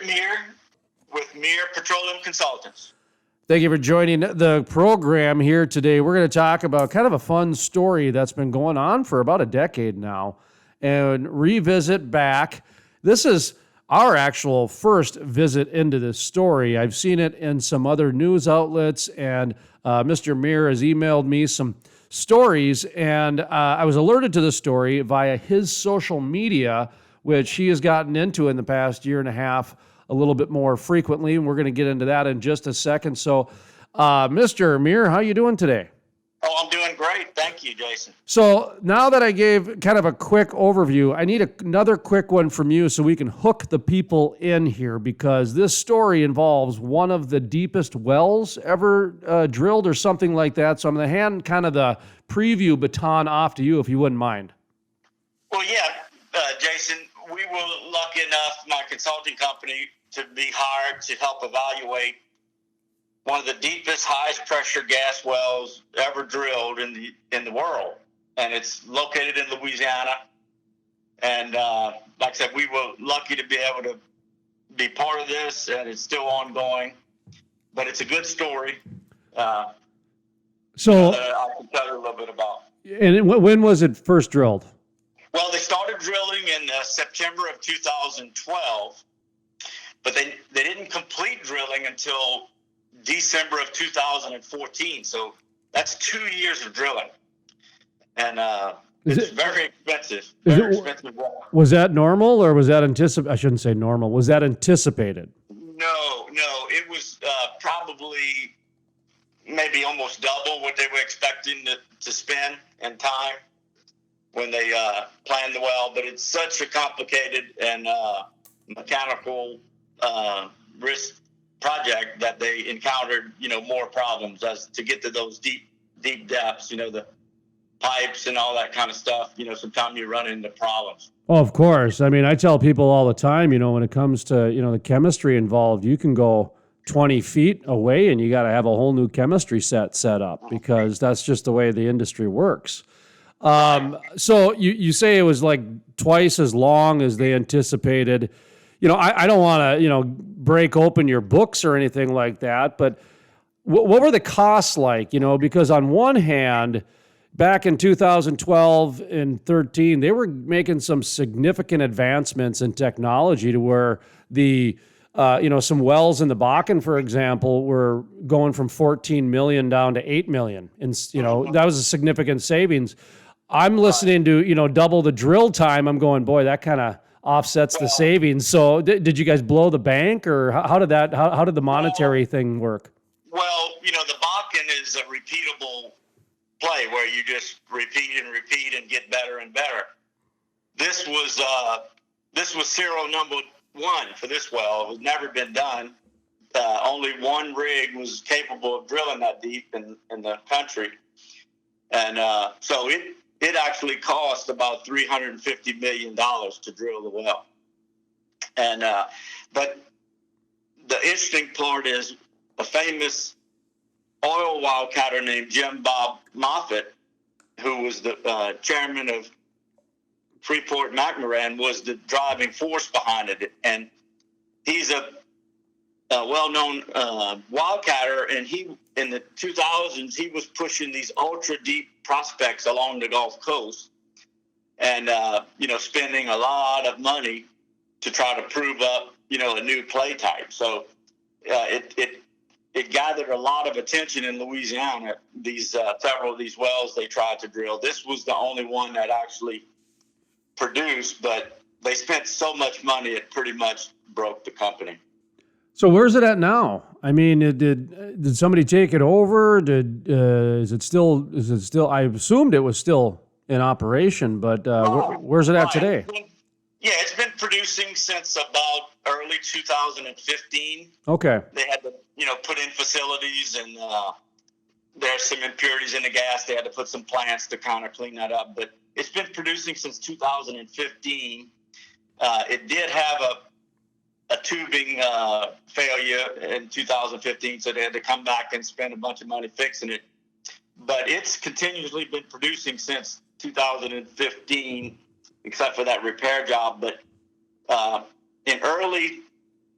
Mire with Mire Petroleum Consultants. Thank you for joining the program here today. We're going to talk about kind of a fun story that's been going on for about a decade now and revisit back. This is our actual first visit into this story. I've seen it in some other news outlets, and Mr. Mire has emailed me some stories, and I was alerted to the story via his social media, which he has gotten into in the past year and a half a little bit more frequently, and we're going to get into that in just a second. So, Mr. Mire, how you doing today? Oh, I'm doing great. Thank you, Jason. So now that I gave kind of a quick overview, I need another quick one from you so we can hook the people in here, because this story involves one of the deepest wells ever drilled or something like that. So I'm going to hand kind of the preview baton off to you, if you wouldn't mind. Well, yeah, Jason, we were lucky enough, my consulting company, to be hired to help evaluate one of the deepest, highest pressure gas wells ever drilled in the world, and it's located in Louisiana. And like I said, we were lucky to be able to be part of this, and it's still ongoing. But it's a good story. So I can tell you a little bit about. And when was it first drilled? Well, they started drilling in September of 2012, but they didn't complete drilling until December of 2014. So that's 2 years of drilling. And it's very expensive. Expensive well. Was that normal, or was that anticipated? I shouldn't say normal. Was that anticipated? No. It was probably maybe almost double what they were expecting to spend in time when they planned the well. But it's such a complicated and mechanical risk project that they encountered, more problems as to get to those deep depths, the pipes and all that kind of stuff. Sometimes you run into problems. Oh, of course. I mean, I tell people all the time, when it comes to, the chemistry involved, you can go 20 feet away and you got to have a whole new chemistry set up, because that's just the way the industry works. So you say it was like twice as long as they anticipated. I don't want to, break open your books or anything like that, but what were the costs like? Because on one hand, back in 2012 and 13, they were making some significant advancements in technology to where the, some wells in the Bakken, for example, were going from 14 million down to 8 million. And, that was a significant savings. I'm listening to, double the drill time. I'm going, boy, that kind of offsets the savings. So did you guys blow the bank, or how did the monetary thing work? Well, the Bakken is a repeatable play where you just repeat and get better and better. This was serial number one for this well. It was never been done. Only one rig was capable of drilling that deep in the country. And so it actually cost about $350 million to drill the well. And but the interesting part is a famous oil wildcatter named Jim Bob Moffett, who was the chairman of Freeport-McMoRan, was the driving force behind it. And he's a well-known wildcatter, and in the 2000s, he was pushing these ultra-deep prospects along the Gulf Coast and, spending a lot of money to try to prove up, a new play type. So it gathered a lot of attention in Louisiana, these several of these wells they tried to drill. This was the only one that actually produced, but they spent so much money it pretty much broke the company. So where's it at now? I mean, did somebody take it over? Is it still? I assumed it was still in operation, but where's it at today? It's been producing since about early 2015. Okay. They had to, put in facilities, and there's some impurities in the gas. They had to put some plants to kind of clean that up. But it's been producing since 2015. It did have a tubing failure in 2015, so they had to come back and spend a bunch of money fixing it. But it's continuously been producing since 2015, except for that repair job. But in early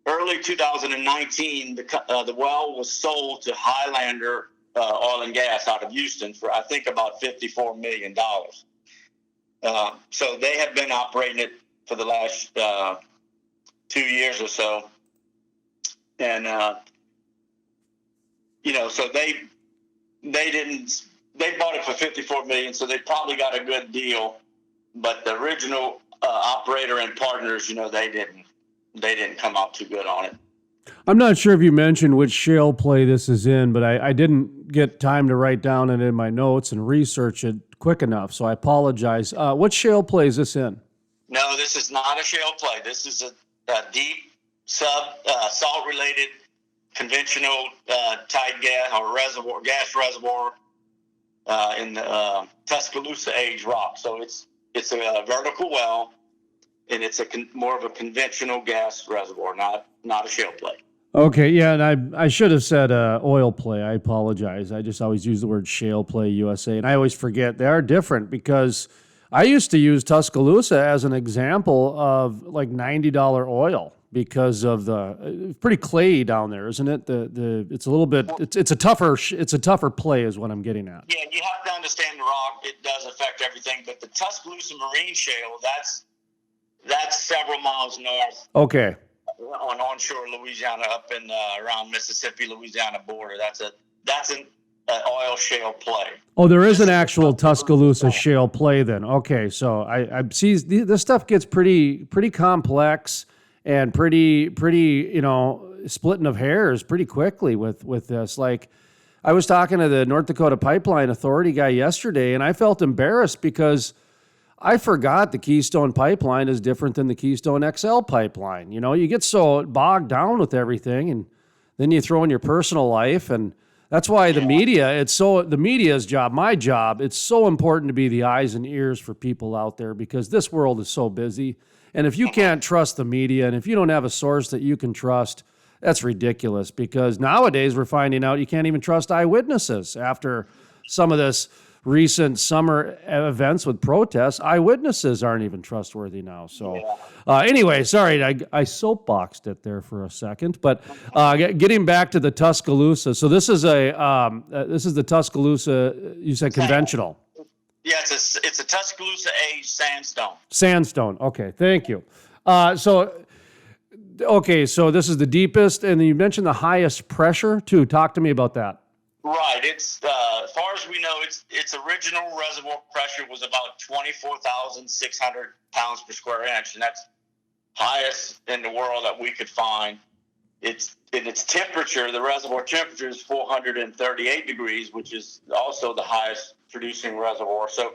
early 2019, the well was sold to Highlander Oil and Gas out of Houston for, I think, about $54 million. So they have been operating it for the last 2 years or so. And, so they bought it for $54 million, so they probably got a good deal. But the original operator and partners, they didn't come out too good on it. I'm not sure if you mentioned which shale play this is in, but I didn't get time to write down it in my notes and research it quick enough, so I apologize. What shale play is this in? No, this is not a shale play. This is a deep salt-related conventional tight gas or gas reservoir in the Tuscaloosa age rock. So it's a vertical well, and it's more of a conventional gas reservoir, not a shale play. Okay, yeah, and I should have said oil play. I apologize. I just always use the word shale play USA, and I always forget they are different because I used to use Tuscaloosa as an example of like $90 oil because of it's pretty clayey down there, isn't it? It's a little bit it's a tougher play is what I'm getting at. Yeah, you have to understand the rock. It does affect everything, but the Tuscaloosa Marine Shale, that's several miles north. Okay. On onshore Louisiana, up in around Mississippi, Louisiana border. That's an oil shale play. Oh, there is an actual Tuscaloosa shale play then. Okay, so I see this stuff gets pretty complex and pretty splitting of hairs pretty quickly with this. Like, I was talking to the North Dakota Pipeline Authority guy yesterday, and I felt embarrassed because I forgot the Keystone Pipeline is different than the Keystone XL pipeline. You get so bogged down with everything, and then you throw in your personal life, and that's why the media's job, my job, it's so important to be the eyes and ears for people out there because this world is so busy. And if you can't trust the media, and if you don't have a source that you can trust, that's ridiculous because nowadays we're finding out you can't even trust eyewitnesses after some of this recent summer events with protests. Eyewitnesses aren't even trustworthy now. So anyway, sorry, I soapboxed it there for a second, but getting back to the Tuscaloosa. So this is the Tuscaloosa, you said conventional. Yeah, it's a Tuscaloosa age sandstone. Sandstone. Okay, thank you. So this is the deepest, and you mentioned the highest pressure too. Talk to me about that. Right. It's as far as we know, its original reservoir pressure was about 24,600 pounds per square inch, and that's highest in the world that we could find. Its temperature, the reservoir temperature is 438 degrees, which is also the highest producing reservoir. So,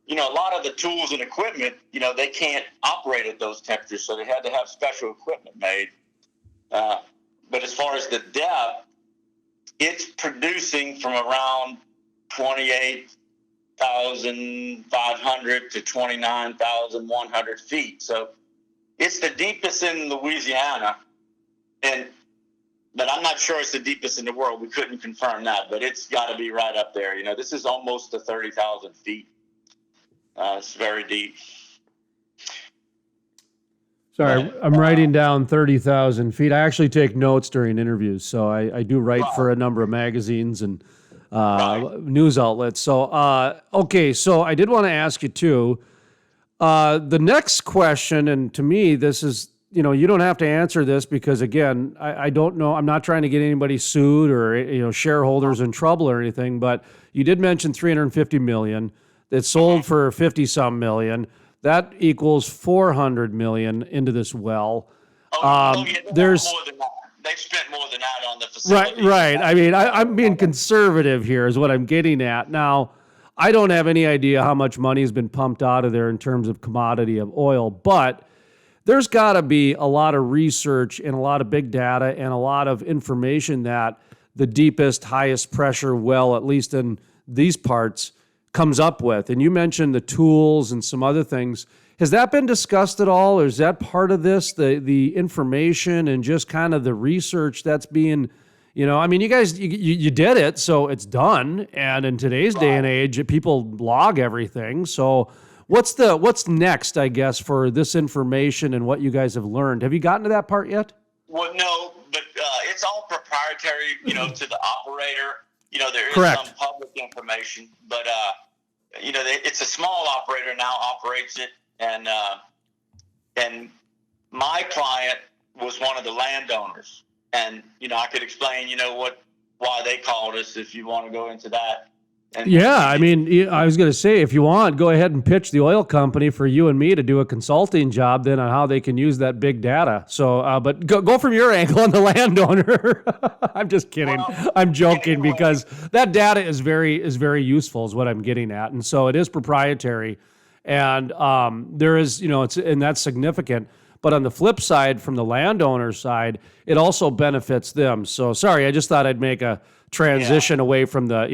a lot of the tools and equipment, they can't operate at those temperatures, so they had to have special equipment made. But as far as the depth, it's producing from around 28,500 to 29,100 feet. So it's the deepest in Louisiana, but I'm not sure it's the deepest in the world. We couldn't confirm that, but it's got to be right up there. This is almost to 30,000 feet. It's very deep. Sorry, I'm writing down 30,000 feet. I actually take notes during interviews, so I do write for a number of magazines and news outlets. So, okay, so I did want to ask you too, the next question, and to me, this is, you don't have to answer this because, again, I don't know. I'm not trying to get anybody sued or, shareholders in trouble or anything, but you did mention $350 million. It sold for 50-some million. That equals $400 million into this well. There's more than that. They've spent more than that on the facility. Right. I mean, I'm being conservative here is what I'm getting at. Now, I don't have any idea how much money has been pumped out of there in terms of commodity of oil, but there's got to be a lot of research and a lot of big data and a lot of information that the deepest, highest pressure well, at least in these parts, comes up with. And you mentioned the tools and some other things. Has that been discussed at all, or is that part of this, the information and just kind of the research that's being, you guys, you did it, so it's done. And in today's day and age, people log everything. So what's next, I guess, for this information and what you guys have learned? Have you gotten to that part yet? Well, no, but it's all proprietary, to the operator. There is Correct. some public information, but it's a small operator now operates it, and my client was one of the landowners, and I could explain, why they called us if you want to go into that. And Yeah, I mean, I was going to say, if you want, go ahead and pitch the oil company for you and me to do a consulting job then on how they can use that big data. So, but go from your angle on the landowner. I'm just kidding. Well, I'm joking anyway. because that data is very useful is what I'm getting at. And so it is proprietary. And there is, and that's significant. But on the flip side, from the landowner side, it also benefits them. So sorry, I just thought I'd make a transition away from the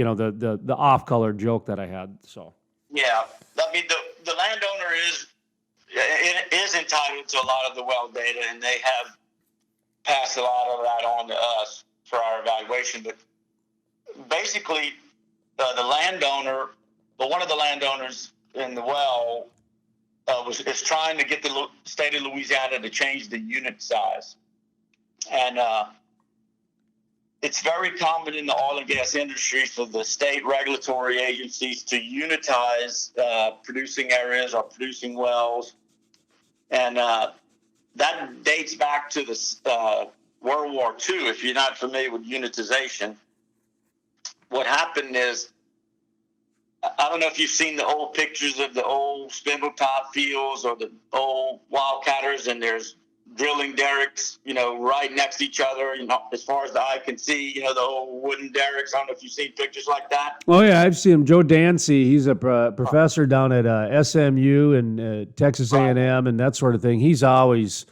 the off-color joke that I had. So yeah, I mean the landowner is entitled to a lot of the well data, and they have passed a lot of that on to us for our evaluation. But basically, the landowner, one of the landowners in the well is trying to get the state of Louisiana to change the unit size, and it's very common in the oil and gas industry for the state regulatory agencies to unitize producing areas or producing wells. And that dates back to the World War II. If you're not familiar with unitization, what happened is, I don't know if you've seen the old pictures of the old spindletop fields or the old wildcatters, and there's drilling derricks, right next to each other, as far as the eye can see, the old wooden derricks. I don't know if you've seen pictures like that. Oh, yeah, I've seen him. Joe Dancey, he's a professor down at SMU and Texas A&M and that sort of thing. He's always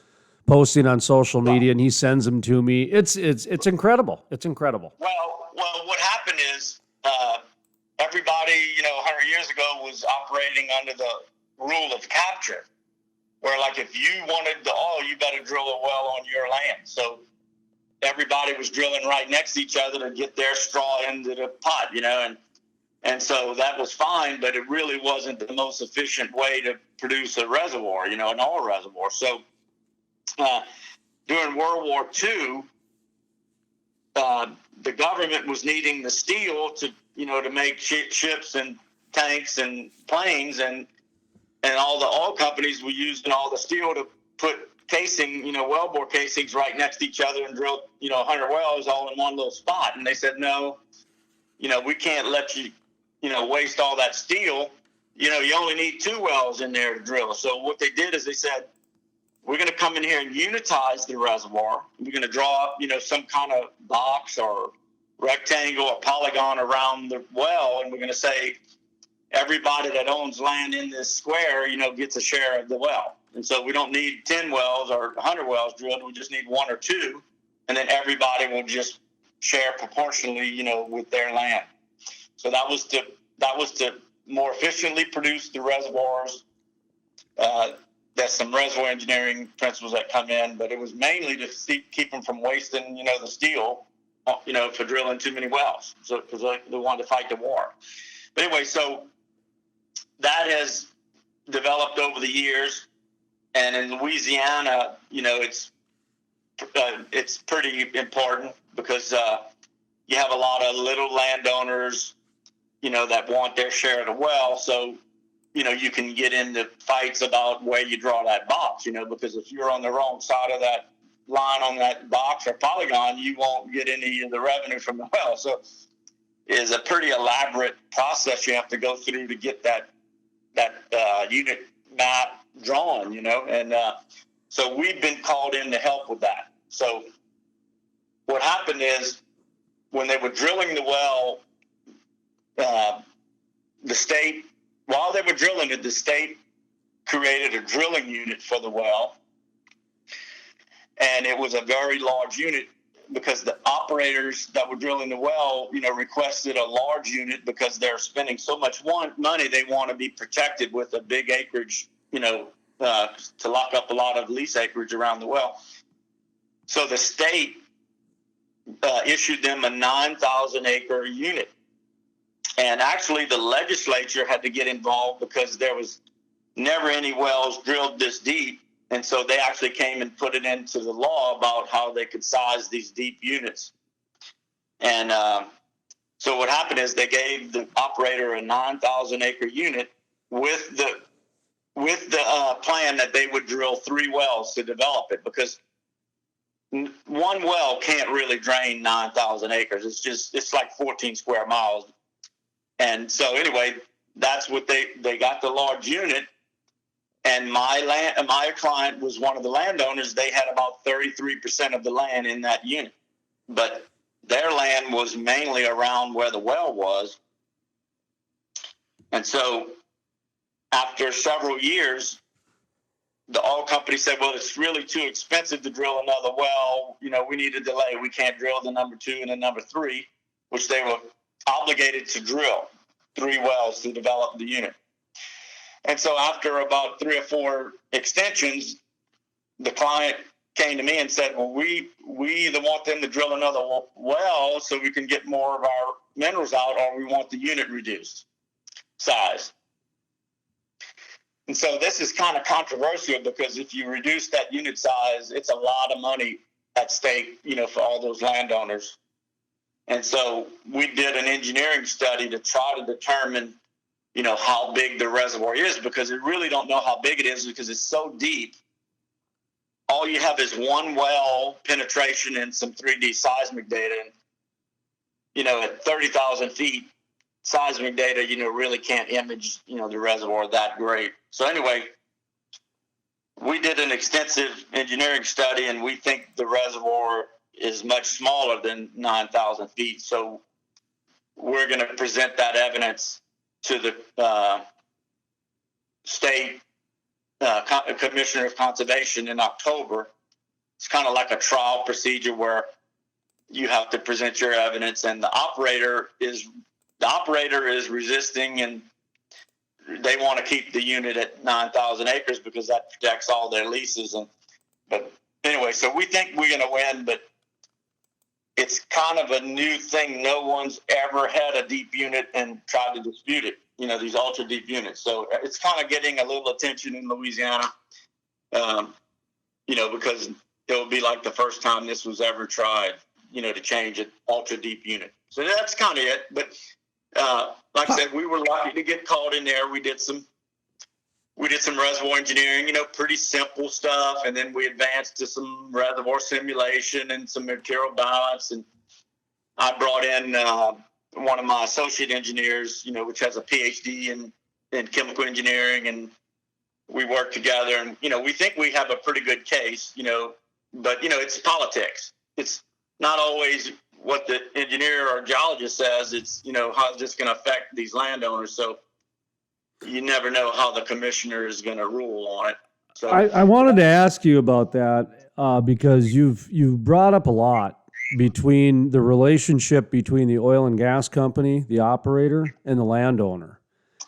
posting on social media, and he sends them to me. It's incredible. It's incredible. Well, what happened is everybody, 100 years ago was operating under the rule of capture, where like if you wanted the oil, you better drill a well on your land. So everybody was drilling right next to each other to get their straw into the pot, and so that was fine, but it really wasn't the most efficient way to produce a reservoir, an oil reservoir. So during World War II, the government was needing the steel to make ships and tanks and planes, and all the oil companies were using all the steel to put casing, wellbore casings right next to each other and drill, 100 wells all in one little spot. And they said, no, we can't let you, waste all that steel. You only need 2 wells in there to drill. So what they did is they said, we're going to come in here and unitize the reservoir. We're going to draw up, some kind of box or rectangle or polygon around the well. And we're going to say, everybody that owns land in this square, gets a share of the well. And so we don't need 10 wells or 100 wells drilled. We just need 1 or 2. And then everybody will just share proportionally, with their land. So that was to more efficiently produce the reservoirs. There's some reservoir engineering principles that come in, but it was mainly to keep them from wasting, the steel, for drilling too many wells. So because they wanted to fight the war. But anyway, so that has developed over the years, and in Louisiana, it's pretty important because you have a lot of little landowners, that want their share of the well. So, you can get into fights about where you draw that box, because if you're on the wrong side of that line on that box or polygon, you won't get any of the revenue from the well. So it's a pretty elaborate process you have to go through to get that unit map drawn, and so we've been called in to help with that. So what happened is when they were drilling the well, the state, while they were drilling it, the state created a drilling unit for the well, and it was a very large unit because the operators that were drilling the well, requested a large unit because they're spending so much money. They want to be protected with a big acreage, to lock up a lot of lease acreage around the well. So the state issued them a 9,000 acre unit. And actually the legislature had to get involved because there was never any wells drilled this deep And so they actually came and put it into the law about how they could size these deep units. And so what happened is they gave the operator a 9,000 acre unit with the plan that they would drill 3 wells to develop it, because one well can't really drain 9,000 acres. It's like 14 square miles. And so anyway, that's what they got the large unit. And my client was one of the landowners. They had about 33% of the land in that unit, but their land was mainly around where the well was. And so after several years, the oil company said, well, it's really too expensive to drill another well. We need a delay. We can't drill the number 2 and the number 3, which they were obligated to drill 3 wells to develop the unit. And so after about 3 or 4 extensions, the client came to me and said, well, we either want them to drill another well so we can get more of our minerals out, or we want the unit reduced size. And so this is kind of controversial, because if you reduce that unit size, it's a lot of money at stake, for all those landowners. And so we did an engineering study to try to determine, how big the reservoir is, because we really don't know how big it is because it's so deep. All you have is one well penetration and some 3D seismic data. And, at 30,000 feet, seismic data, really can't image, the reservoir that great. So anyway, we did an extensive engineering study, and we think the reservoir is much smaller than 9,000 feet. So we're going to present that evidence to the state Commissioner of Conservation in October. It's kind of like a trial procedure where you have to present your evidence, and the operator is resisting, and they want to keep the unit at 9,000 acres because that protects all their leases. But anyway, so we think we're going to win, but it's kind of a new thing. No one's ever had a deep unit and tried to dispute it, these ultra deep units. So it's kind of getting a little attention in Louisiana, because it will be like the first time this was ever tried, to change an ultra deep unit. So that's kind of it. But like I said, we were lucky to get caught in there. We did some reservoir engineering, pretty simple stuff. And then we advanced to some reservoir simulation and some material balance. And I brought in one of my associate engineers, which has a PhD in chemical engineering. And we worked together, and, we think we have a pretty good case, but, it's politics. It's not always what the engineer or geologist says. It's, how it's going to affect these landowners. So you never know how the commissioner is going to rule on it. So I wanted to ask you about that because you've brought up a lot between the relationship between the oil and gas company, the operator, and the landowner.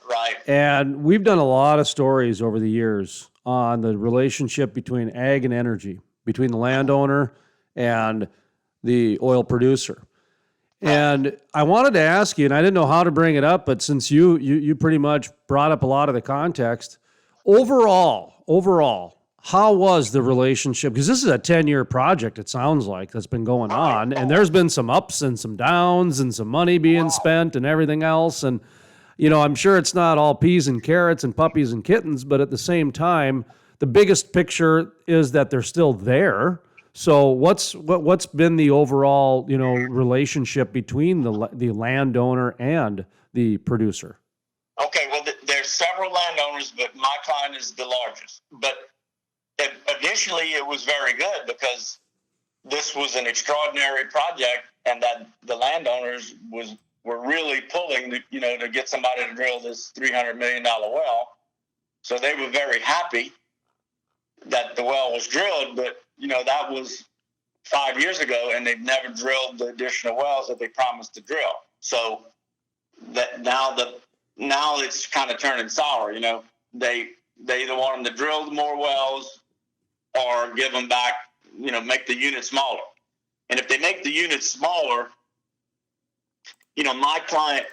Right. And we've done a lot of stories over the years on the relationship between ag and energy, between the landowner and the oil producer. And I wanted to ask you, and I didn't know how to bring it up, but since you pretty much brought up a lot of the context, overall, how was the relationship? Because this is a 10-year project, it sounds like, that's been going on, and there's been some ups and some downs and some money being spent and everything else. And, I'm sure it's not all peas and carrots and puppies and kittens, but at the same time, the biggest picture is that they're still there. So what's been the overall, relationship between the landowner and the producer? Okay, well, there's several landowners, but my client is the largest. But initially, it was very good because this was an extraordinary project, and that the landowners were really pulling, to get somebody to drill this $300 million well. So they were very happy that the well was drilled, but that was 5 years ago, and they've never drilled the additional wells that they promised to drill. So that now it's kind of turning sour. They either want them to drill more wells or give them back, make the unit smaller. And if they make the unit smaller, my client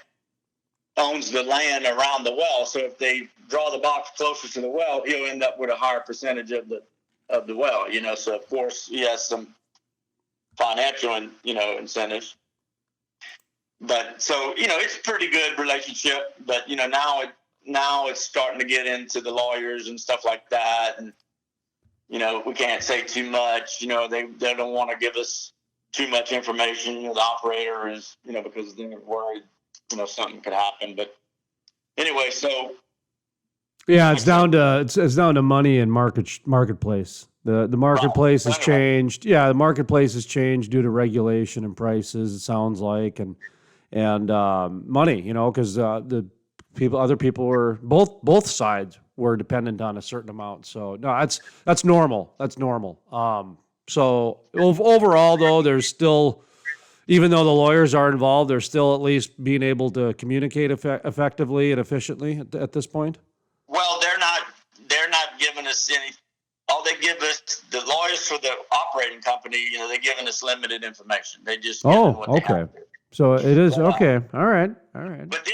owns the land around the well. So if they draw the box closer to the well, he'll end up with a higher percentage of the of the well, so of course he has some financial and, incentives. But so, it's a pretty good relationship, but, now it's starting to get into the lawyers and stuff like that. And, we can't say too much, they don't want to give us too much information. The operator is, because they're worried, something could happen. But anyway, so. Yeah, it's down to money and marketplace. The marketplace has changed. Yeah, the marketplace has changed due to regulation and prices. It sounds like and money. Because other people were both sides were dependent on a certain amount. So no, that's normal. That's normal. So overall, though, there's still, even though the lawyers are involved, they're still at least being able to communicate effectively and efficiently at this point. Well, they're not giving us any. All they give us, the lawyers for the operating company, they're giving us limited information. They just okay. So it is okay. All right. But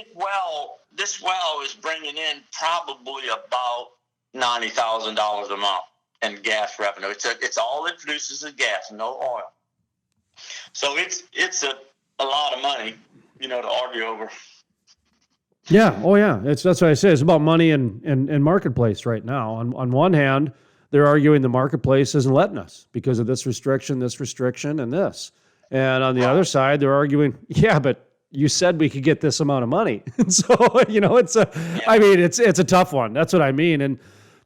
this well is bringing in probably about $90,000 a month in gas revenue. It's all it produces is gas, no oil. So it's a lot of money, to argue over. Yeah. Oh, yeah. That's what I say. It's about money and marketplace right now. On one hand, they're arguing the marketplace isn't letting us because of this restriction, and this. And on the other side, they're arguing, yeah, but you said we could get this amount of money. And so, it's a tough one. That's what I mean. And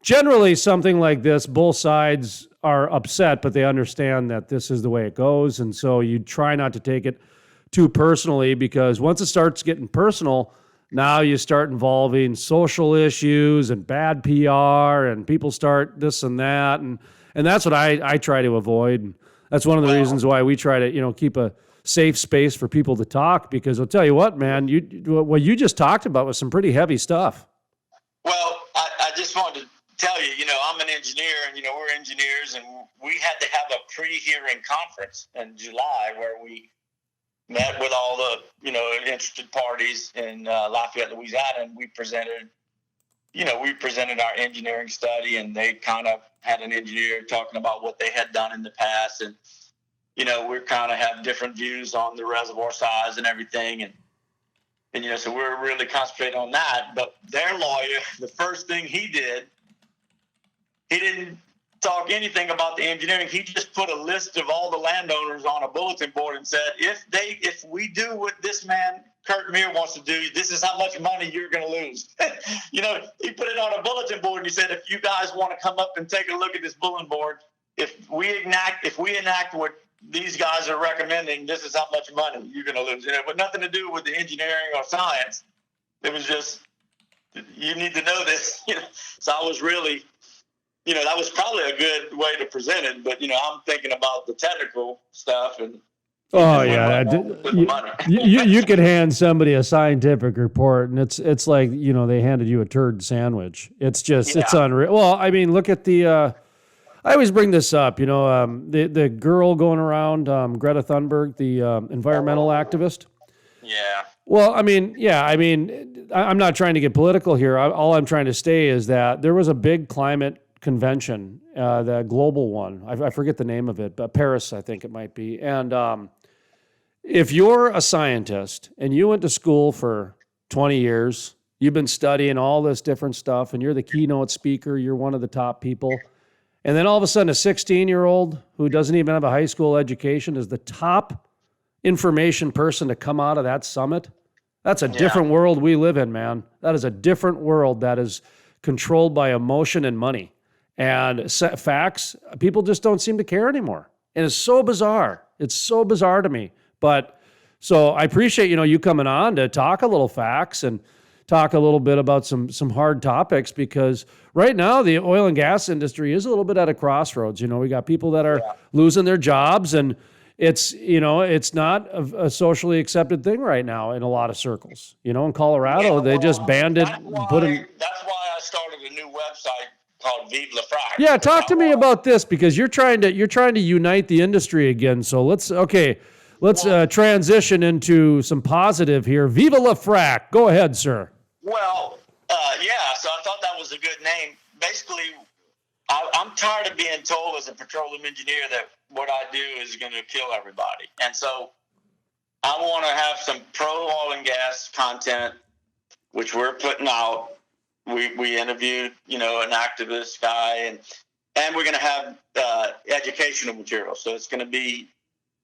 generally something like this, both sides are upset, but they understand that this is the way it goes. And so you try not to take it too personally, because once it starts getting personal, now you start involving social issues and bad PR, and people start this and that. And that's what I try to avoid. And that's one of the reasons why we try to, keep a safe space for people to talk, because I'll tell you what, man, what you just talked about was some pretty heavy stuff. Well, I just wanted to tell you, I'm an engineer, and, we're engineers, and we had to have a pre-hearing conference in July where we met with all the, interested parties in Lafayette, Louisiana, and we presented our engineering study, and they kind of had an engineer talking about what they had done in the past. And, we kind of have different views on the reservoir size and everything. And so we're really concentrating on that. But their lawyer, the first thing he did, he didn't talk anything about the engineering. He just put a list of all the landowners on a bulletin board and said, if we do what this man, Kurt Mire, wants to do, this is how much money you're going to lose. He put it on a bulletin board, and he said, if you guys want to come up and take a look at this bulletin board, if we enact what these guys are recommending, this is how much money you're going to lose. But nothing to do with the engineering or science. It was just, you need to know this. So I was really, that was probably a good way to present it. But, I'm thinking about the technical stuff. And oh, yeah. You could hand somebody a scientific report, and it's like, they handed you a turd sandwich. It's just, It's unreal. Well, I mean, look at the, I always bring this up, the girl going around, Greta Thunberg, the environmental activist. Yeah. Well, I'm not trying to get political here. All I'm trying to say is that there was a big climate convention, the global one. I forget the name of it, but Paris, I think it might be. And if you're a scientist and you went to school for 20 years, you've been studying all this different stuff, and you're the keynote speaker, you're one of the top people, and then all of a sudden a 16-year-old who doesn't even have a high school education is the top information person to come out of that summit, that's a different world we live in, man. That is a different world that is controlled by emotion and money. And facts, people just don't seem to care anymore. And it's so bizarre. It's so bizarre to me. But so I appreciate, you coming on to talk a little facts and talk a little bit about some hard topics, because right now the oil and gas industry is a little bit at a crossroads. We got people that are losing their jobs, and it's not a socially accepted thing right now in a lot of circles. In Colorado, they just banned it. That's why I started a new website called VivaLaFrack. Yeah, talk to me about this, because you're trying to unite the industry again. So let's transition into some positive here. VivaLaFrack. Go ahead, sir. Well, so I thought that was a good name. Basically, I'm tired of being told as a petroleum engineer that what I do is going to kill everybody. And so I want to have some pro oil and gas content, which we're putting out. We interviewed, an activist guy, and we're going to have educational materials. So it's going to be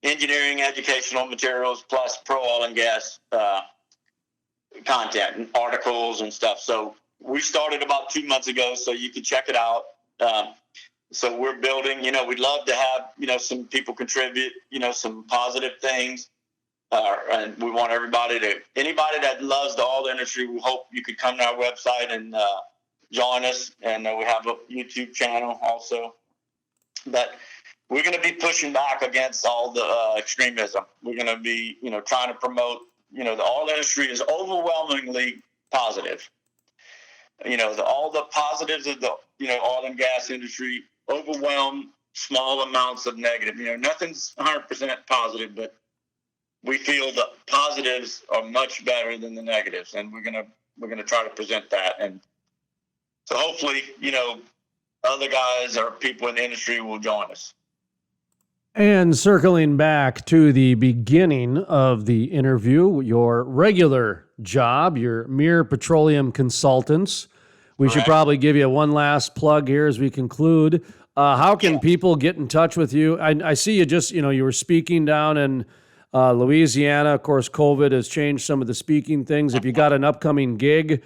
engineering educational materials plus pro oil and gas content and articles and stuff. So we started about 2 months ago, so you can check it out. So we're building, we'd love to have, some people contribute, some positive things. And we want anybody that loves the oil industry, we hope you could come to our website and join us. And we have a YouTube channel also. But we're going to be pushing back against all the extremism. We're going to be, trying to promote, the oil industry is overwhelmingly positive. All the positives of the, oil and gas industry overwhelm small amounts of negative. Nothing's 100% positive, but we feel the positives are much better than the negatives, and we're gonna try to present that. And so hopefully, other guys or people in the industry will join us. And circling back to the beginning of the interview, your regular job, your Mire Petroleum Consultants. We should probably give you one last plug here as we conclude. How can people get in touch with you? I see you just, you were speaking down in Louisiana. Of course, COVID has changed some of the speaking things. If you got an upcoming gig,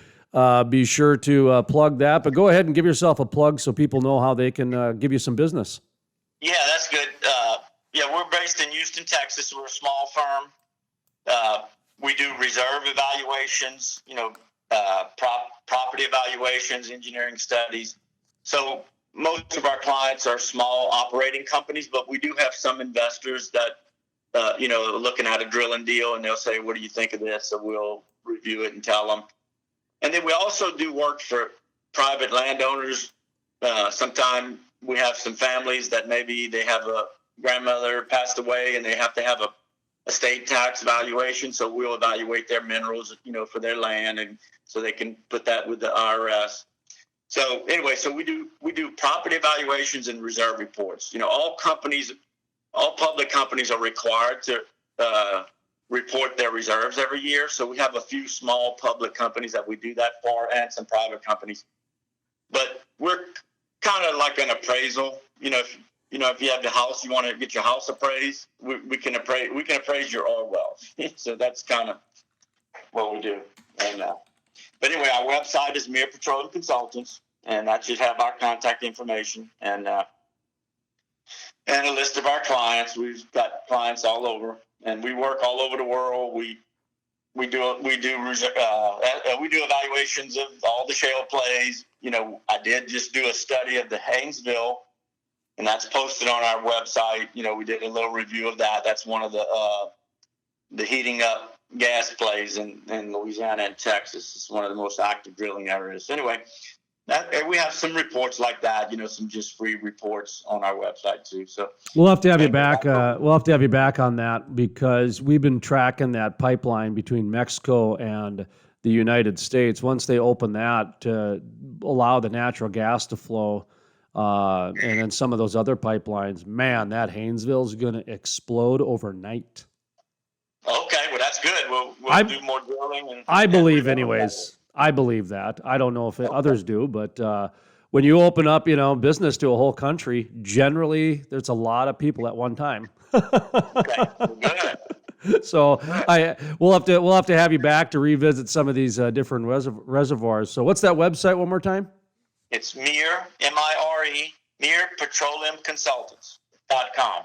be sure to plug that. But go ahead and give yourself a plug so people know how they can give you some business. Yeah, that's good. We're based in Houston, Texas. We're a small firm. We do reserve evaluations, property evaluations, engineering studies. So most of our clients are small operating companies, but we do have some investors that, looking at a drilling deal, and they'll say, what do you think of this? So we'll review it and tell them. And then we also do work for private landowners. Sometimes we have some families that maybe they have a grandmother passed away and they have to have a estate tax valuation. So we'll evaluate their minerals, for their land, and so they can put that with the IRS. So anyway, so we do property evaluations and reserve reports. All public companies are required to report their reserves every year. So we have a few small public companies that we do that for, and some private companies. But we're kind of like an appraisal. If you have the house, you want to get your house appraised, we can appraise your oil wells. So that's kind of what we do. And but anyway, our website is Mire Petroleum Consultants, and that should have our contact information and a list of our clients. We've got clients all over, and we work all over the world. We do evaluations of all the shale plays. I did just do a study of the Haynesville, and that's posted on our website. We did a little review of that. That's one of the heating up gas plays in Louisiana and Texas. It's one of the most active drilling areas. Anyway, we have some reports like that, some just free reports on our website too. So we'll have to have you back. We'll have to have you back on that, because we've been tracking that pipeline between Mexico and the United States. Once they open that to allow the natural gas to flow, and then some of those other pipelines, man, that Haynesville is going to explode overnight. Okay, well, that's good. We'll do more drilling. I believe anyways. I believe that. I don't know if others do, but when you open up, business to a whole country, generally there's a lot of people at one time. Okay, good. So we'll have to have you back to revisit some of these different reservoirs. So what's that website one more time? It's Mire, M-I-R-E, Mire Petroleum Consultants.com.